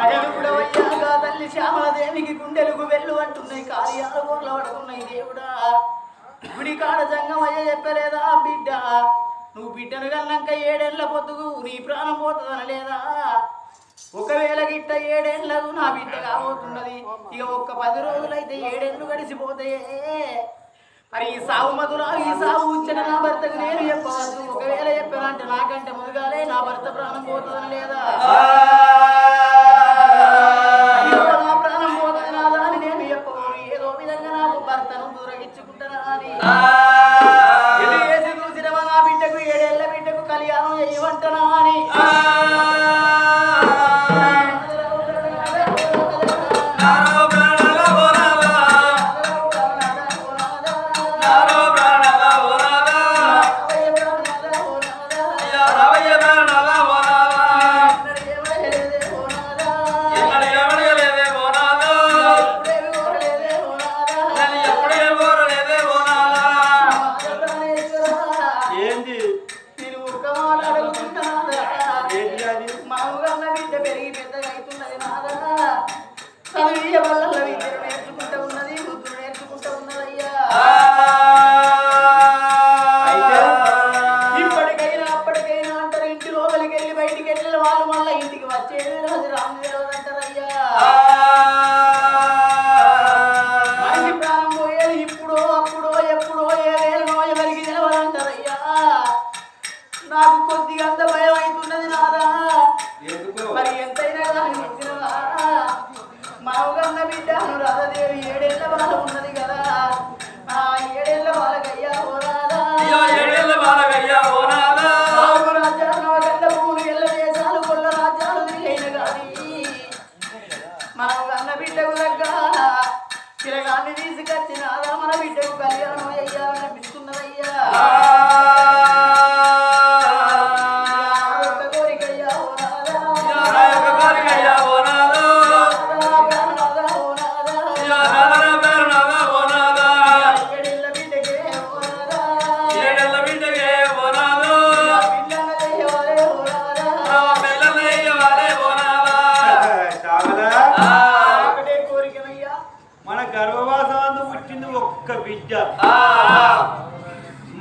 అడలు కూడా అయ్యాగా తల్లి శ్యామలదేవికి గుండెలకు వెళ్ళు అంటున్నాయి కార్యాలు కోట్ల పడుతున్నాయి దేవుడా గుడి కాడ జంగం అయ్య చెప్పలేదా బిడ్డ నువ్వు బిడ్డను కన్నాక 7 ఏళ్ల పొద్దుకు నీ ప్రాణం పోతుందని లేదా ఒకవేళ గిట్ట 7 ఏళ్లకు నా బిడ్డ కాబోతున్నది ఇక ఒక్క 10 రోజులైతే 7 ఏళ్ళు గడిచిపోతాయే మరి ఈ సాగు మధురా ఈ సాగు ఉచ్చట నా భర్తకు నేను చెప్పవద్దు ఒకవేళ చెప్పానంటే నాకంటే ముందుగాలే నా భర్త ప్రాణం పోతుందని లేదా నా ప్రాణం పోతుంది నాదా అని నేను చెప్పబోను ఏదో విధంగా నా భర్తను దూరగించుకుంటానా అని చూసినవా నా బిడ్డకు 7 ఏళ్ల బిడ్డకు కళ్యాణం చేయమంటనా అని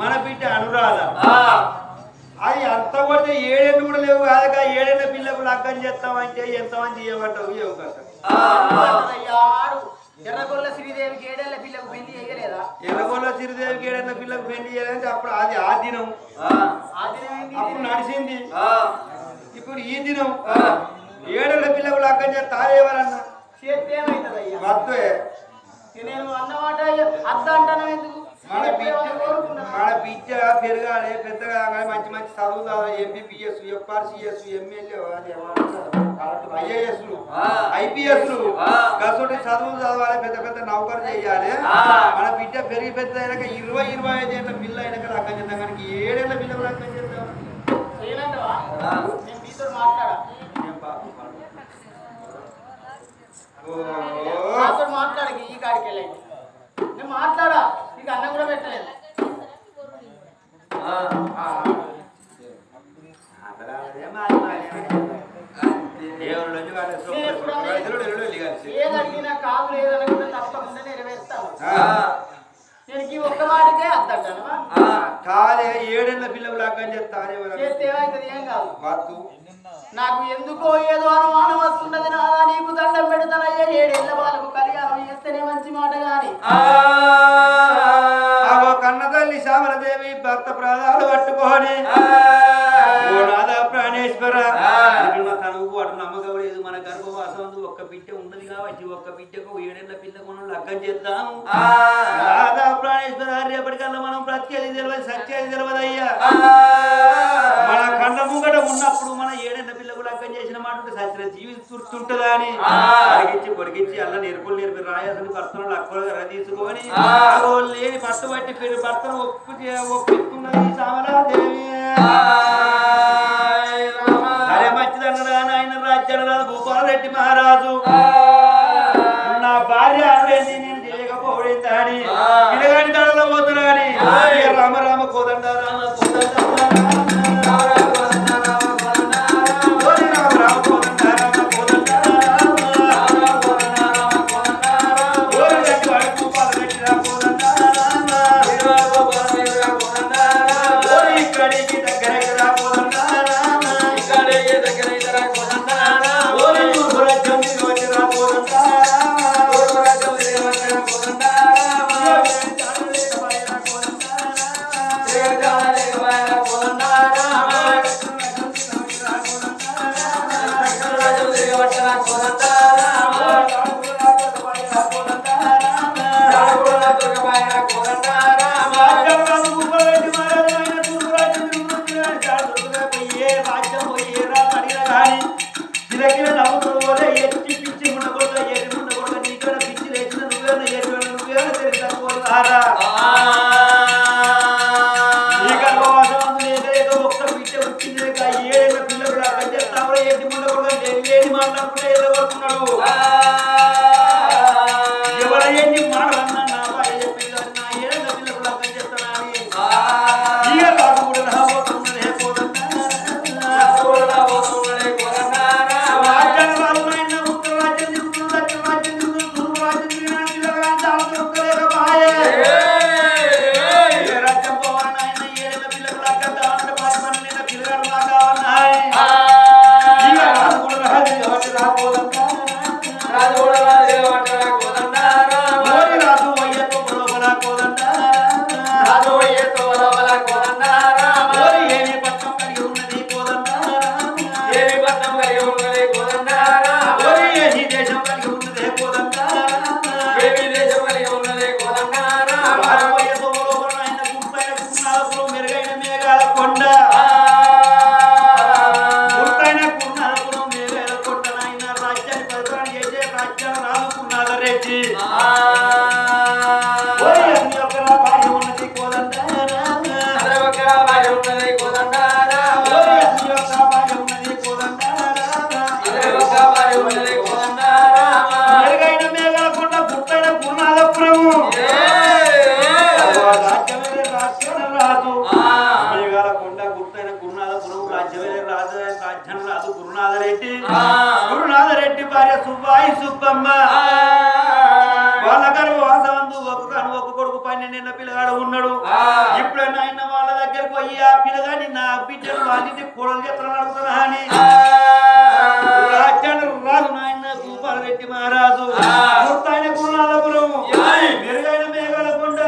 మన బిడ్డ అనురాధ అది అంత కొడితే 7 ఏళ్ళు కూడా లేవు కాదక 7 ఏళ్ల పిల్లకు లగ్గం చేస్తామంటే ఎంతమంది చేయమంటావు ఏవు కదా ఎర్రగొల్ల శ్రీదేవికి 7 ఏళ్ల పిల్లకు పెళ్లి చేయలేదా ఎర్రగొల్ల శ్రీదేవికి 7 ఏళ్ల పిల్లకు పెళ్లి చేయాలంటే అప్పుడు అది ఆ దినం అప్పుడు నడిచింది ఇప్పుడు ఈ దినం 7 ఏళ్ల పిల్లకు లగ్గం చేస్తా ఎవరన్నా చేస్తే ఏమవుతుందయ్యా వద్దే నేను అన్నమాట అద్ద అంటాను ఎందుకు మన బిడ్డ పెరగాలి పెద్దగా మంచి మంచి చదువుతా MBBS FRCS MLA IAS IPS గసోటి చదువులు చదవాలి పెద్ద పెద్ద నౌకరు చేయాలి మన బిడ్డ పెరిగి పెద్ద అయినాక 20-25 ఏళ్ళ పిల్ల అయినాక లగ్గం చేద్దాం కానీ 7 ఏళ్ల పిల్లలు లగ్గం చేద్దాం మాట్లాడకి ఈ కాడికి వెళ్ళండి నేను మాట్లాడా నీకు అన్నం కూడా పెట్టలేదు ఏదడిగినా కాదు లేదనుకుంటే తప్పకుండా నెరవేరుస్తాను నేను ఈ ఒక్క వాడికే అద్దంటాను కాదే 7 ఏళ్ల పిల్లలు లగ్గం చేస్తే ఏమైతుంది ఏం కాదు వద్దు నాకు ఎందుకో ఏదో అనుమానం వస్తున్నది నాదా నీకు దండం పెడతానయ్యా 7 ఏళ్ల వాళ్ళకు కళ్యాణం చేస్తేనే మంచి మాట గాని కన్న తల్లి శ్యామలదేవి భర్త ప్రాణాలు పట్టుకొని ప్రాణేశ్వర తనువు అటు నమ్మకం లేదు మన గర్భవాసం ఒక్క బిడ్డ ఉన్నది కాబట్టి ఒక్క బిడ్డకు 7 ఏళ్ల పిల్లకు మనం లగ్గం చేద్దాము రాధా ప్రాణేశ్వర రేపటికల్లా మనం బ్రతికేది తెలియదు సత్యేది తెలియదయ్యా మన కళ్ళ ముంగట ఉన్నప్పుడు మన 7 ఏళ్ల పిల్లకు లగ్గం చేసిన మాట సత్య జీవి గుర్తుంటుందా అని అడిగించి పొడిగించి అల్ల నేర్పులు నేర్పి రాయాల్సిన భర్తను అక్కడ తీసుకొని లేని పట్టుబట్టి భర్తను ఒప్పుకున్నది శ్యామలాదేవి అరే మంచిదన్నడా నాయన రాజ్యాల రాజు భూపాలరెడ్డి మహారాజు నా భార్య అరుడేంది నేను చేయకపోవడేందని పిల్లగాని తడలో పోతున్నాని రామ రామ కోదండ రామ కోదండ రామ రామ కోదండ రామ కోదండ గురునాథరెడ్డి భార్య సుబ్బాయి సుబ్బమ్మ వాళ్ళ గర్భవాసమందు ఒక్క కొడుకు 12 పిల్లగాడు ఉన్నాడు. ఇప్పుడు నాయన వాళ్ళ దగ్గరకు పోయి ఆ పిల్లగాని నా బిడ్డను వాళ్ళని కోడలు చేతులు అడుగుతున్నా అని రాజు నాయన గోపాలరెడ్డి మహారాజు ఆయన గురునాథపురం మెరుగైన మేఘాలకొండ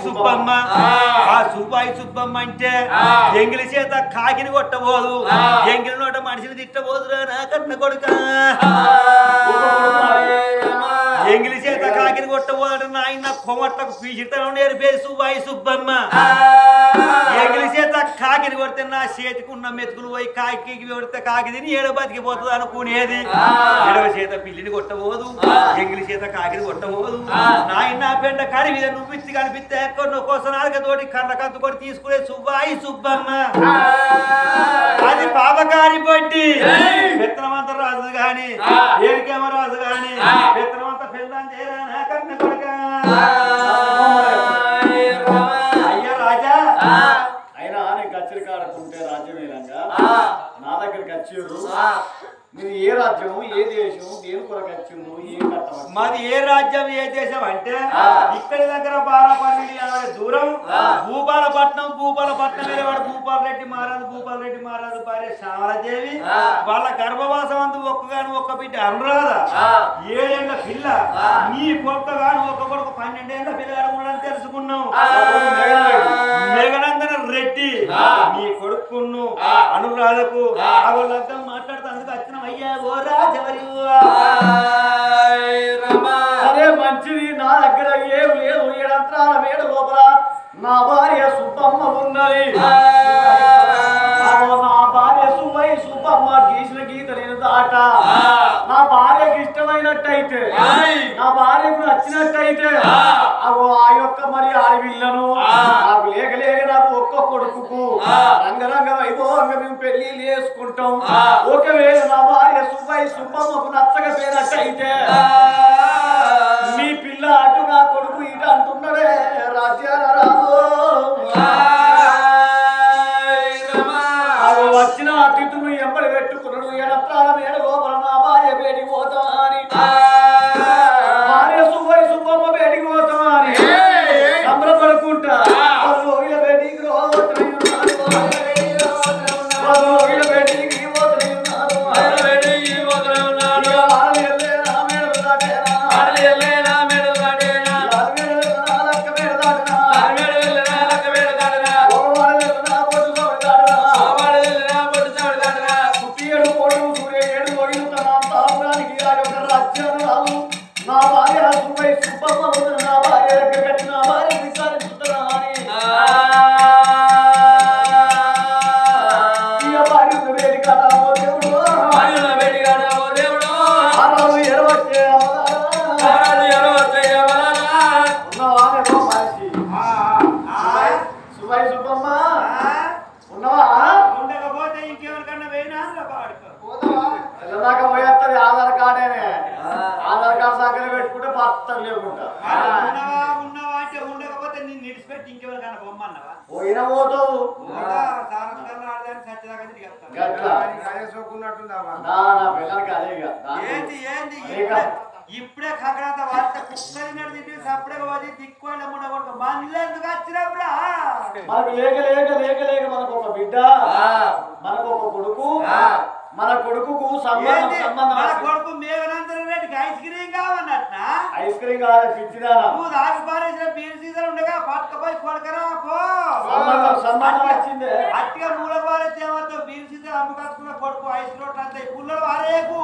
సుబ్బమ్మ ఆ సుబ్బాయి సుబ్బమ్మ అంటే ఎంగిలి చేత కాకిని కొట్టబోదు ఎంగిలి నోట మనిషిని తిట్టబోదురా నా కన్న కొడుక ఎంగిలి చేత కాకిని కొట్టబోదు నాయన కొమట్టకు పీచితనం నేర్పేది సుబ్బాయి సుబ్బమ్మ ఎంగిలి చేత కాకిని కొడితే నా చేతికున్న మెతుకులు పోయి కాకి కొడితే కాకి తిని ఏడో బతికిపోతుంది అనుకునేది ఏడవ చేత పిల్లిని కొట్టబోదు ఎంగిలి చేత కాకిని కొట్టబోదు నాయన పెండ కాడి మీద నువ్వు ఇచ్చి కనిపిస్తే కోసనాలుగా తోటి కన్న కంతు కొట్టి తీసుకునే సుబ్బాయి సుబ్బమ్మ అది పాపకారి బట్టి పెత్తనమంత రాజు గాని ఏరికేమ రాజు గాని పెత్తనమంత పెళ్ళని చేయరా నా కన్న కొడుక అయ్యా రాజా అయినా నేను కచ్చరి కాడకుంటే రాజ్యమేనంగా నా దగ్గరికి వచ్చారు. మీరు ఏ రాజ్యము ఏ దేశం దేని కొరకు వచ్చిండ్రు ఏం కట్టమని మాది ఏ రాజ్యం ఏ దేశం అంటే ఇక్కడి దగ్గర 12 దూరం భూపాలపట్నం మీద వాడు భూపాలరెడ్డి మహారాజు భార్య శ్యామలదేవి వాళ్ళ గర్భవాసం అందు ఒక్క బిడ్డ అనురాధ 7 ఏళ్ల పిల్ల నీ కొడుకుగాను ఒక్క కొడుకు 12 ఏళ్ల పిల్లగాడు ఉన్నాడని తెలుసుకున్నాం. మేఘనందన రెడ్డి నీ కొడుకును అనురాధకు వాళ్ళంతా మాట్లాడుతూ వచ్చిన అయ్యా ఓ రాజవరి సరే మంచిది. నా దగ్గర ఏం లేదు 7 అంతరాల మేడ లోపల నా భార్య భార్య సుబ్బమ్మ ఉన్నది. నా భార్య సుబ్బయ్య సుబ్బమ్మ గీసిన గీత నేను దాట. నా భార్యకి ఇష్టమైనట్టయితే, నా భార్యకు నచ్చినట్టయితే అగో ఆ యొక్క మరి ఆడపిల్లను నాకు లేక నాకు ఒక్క కొడుకు రంగరంగ వైభవంగా మేము పెళ్లి చేసుకుంటాం. ఒకవేళ నా భార్య సుబ్బయ్య సుబ్బమ్మకు నచ్చకపోయినట్టయితే మీ పిల్ల అటు నా కొడుకు ఇటు అంటున్నాడే రాజ్యాల రాదు. వచ్చిన అతిథులు ఎంబడి పెట్టుకున్నాడు. ఎడప్రాల మేడ లోపల నా భార్య బేడికి పోతామా అని, భార్య సుబ్బయ్య సుబ్బమ్మ బేడికి పోతామా అని సంబరపడుకుంటా బేడికి నా భార్య సుబ్బయ్య సుబ్బమ్మ నా భార్య దగ్గర కట్టి నా భార్య విచారించుతున్నా అని వేడి కాదామో దేవుడు ఎరవచ్చే సుబ్బయ్య సుబ్బమ్మ ఉన్నవా? ఉండకపోతే ఇంకెవరికన్నా వేయినా దాకా పోయేస్తుంది ఆధార్ కార్డేనే. ఆధార్ కార్డు దగ్గర పెట్టుకుంటే పత్తం లేకుండా ఉన్నవా అంటే ఉండకపోతే నేను నిడిచిపెట్టి ఇంకెవరికన్నా బొమ్మన్నావా? పోయిన పోతావు ఇప్పుడే కక్కడంత వార్త కుక్కరినట్టు తిట్టి సప్పుడే పోతే దిక్కువల్ల ఉండకూడదు. మన ఇల్లు ఎందుకు వచ్చినప్పుడా మనకు లేక లేక లేక లేక మనకు ఒక బిడ్డ, మనకు ఒక కొడుకు, మన కొడుకు సంబంధం కొడుకు మేఘనందన రెడ్డికి ఐస్ క్రీమ్ కావన్నట్ట. ఐస్ క్రీమ్ కావాలి పిచ్చిదానా. నువ్వు దాగి పారేసిన బీర్ సీజన్ ఉండగా పట్టుకపోయి కొడకరా పో. సంబంధం వచ్చింది. అట్టిగా మూల పారేస్తే ఏమవుతావు? బీర్ సీజన్ అమ్ముకొచ్చుకున్న కొడుకు ఐస్ రోడ్ అంతా పుల్లలు వారేకు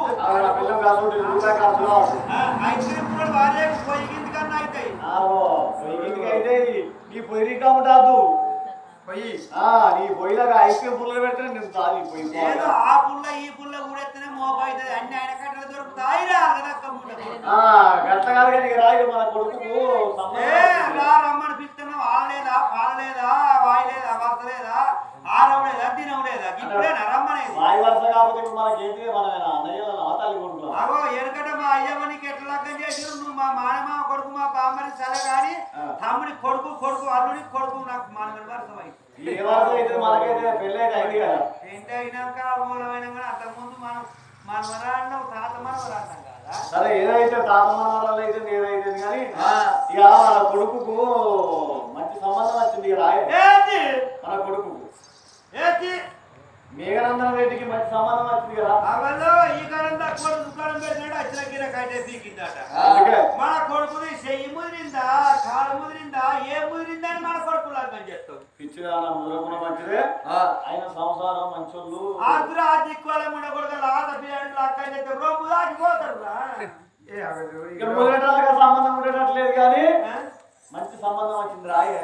ఐస్ క్రీమ్ పుల్లలు వారేకు పొయ్యి కిందికన్నా అవుతాయి. పొయ్యి కిందికి అయితే నీ పొయ్యి కాముటాదు. నీ పొయ్యిలాగా ఐస్ క్రీమ్ పుల్లలు పెడితే నేను తాగి పొయ్యి ఏదో ఆ పుల్ల ఈ పుల్ల కూడెత్తనే మోప అవుతుంది. అన్ని ఆయన కట్టలు దొరుకుతాయి రా గట్ల కాదు కానీ రాయి మన కొడుకు రమ్మని పిలుస్తున్నాం. ఆడలేదా పాలలేదా వాయలేదా వరసలేదా ఆరవలేదా తినవలేదా ఇప్పుడేనా రమ్మనేది. వాయి వరుస కాకపోతే మనకేంటి మన అన్నయ్య ఆతాలి కొడుకు అగో ఎనకట మా అయ్యమ్మనికి ఎట్లా లగ్గం చేసి నువ్వు మా మానమా కొడుకు మా బామ్మని సరే కానీ తమ్ముడి కొడుకు కొడుకు అల్లుడికి కొడుకు నాకు మానవుడి వరుస అయింది. ఏ వరుస అయితే మనకైతే పెళ్ళి అయితే అయింది కదా. ఏంటి అయినాక మూలమైన కానీ అంతకుముందు మనం మన వరాడిన తాత మన వరాడినాం కదా. సరే ఏదైతే తాత మనవరాలు అయితే ఏదైతే కానీ ఇక మన కొడుకు మంచి సంబంధం వచ్చింది. ఇక రాయ మన కొడుకు మేఘనందన రెడ్డికి మంచి సంబంధం వచ్చింది కదా. ఈ కాలం కొడుకు దుకాణం పెట్టినాడు వచ్చిన గిర కట్టే పీకిందట. మన కొడుకుని చెయ్యి ముదిరిందా కాలు ముదిరిందా ఏ ముదిరిందా అని మన కొడుకు లగ్గం చేస్తాం. పిచ్చిదాన ముద్రకున్న మంచిదే. ఆయన సంసారం మంచోళ్ళు ఆంధ్రా దిక్కువల ముండ కొడుకు లాత పిల్లలు లగ్గం చేస్తే రోపు దాటిపోతారు. ఇక ముదిరేటాలుగా సంబంధం ఉండేటట్లేదు కానీ మంచి సంబంధం వచ్చింది రాయ.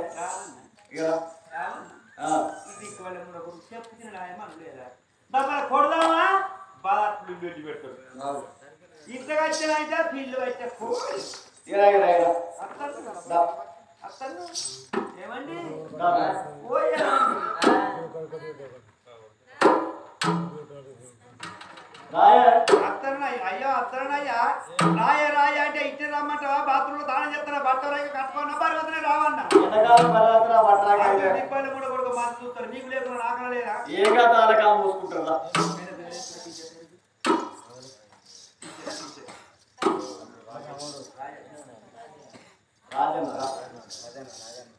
కొడదామా బాధలు పెడతాడు. ఇంట్లో వచ్చినైతే పిల్లు అయితే ఏమండి అయ్యో అత్తనయ్యా రాయ రాయ అంటే ఇచ్చి రమ్మంటావా? బాత్రూంలో దానం చెప్తారా? బట్టలు కట్టుకున్నా పర్వతనే రావన్నా కూడా కొడుకు మాట చూస్తారు. నీకు లేకుండా ఆకలి లేదా? ఏ కాలం మూసుకుంటారా?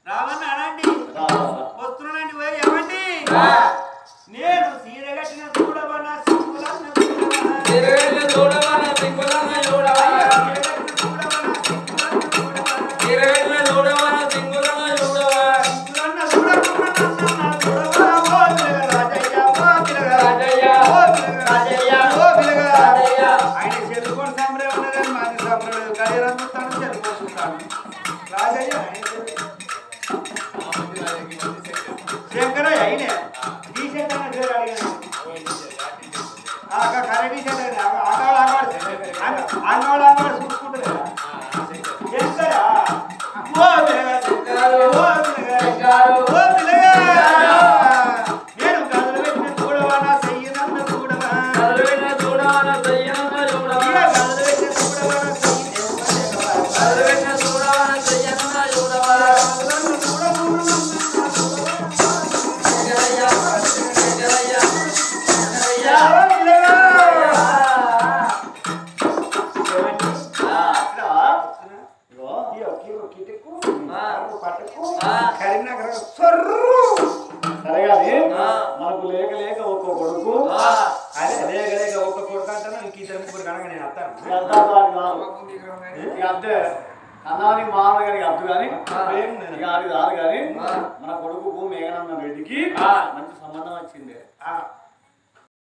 రావన్న అనండి వస్తున్నానండి. ఏమండి నేను సీర కట్టిన చూడవన్నా ఆయన చెల్లుకొని సంబరం ఉన్నదని మాది సంబరం గడియరంతాను చెల్లుకుంటాను రాజయ్య మనకు లేక లేక ఒక్క కొడుకు అదే లేక లేక ఒక్క కొడుకు అంటాను ఇంక ఇద్దరు ముగ్గురు కనుక నేను వస్తాను అంతే అన్నాని మామూలు గారికి అద్దు కానీ అది రాదు కానీ మన కొడుకు మేఘనన్న రెడ్డికి మంచి సంబంధం వచ్చింది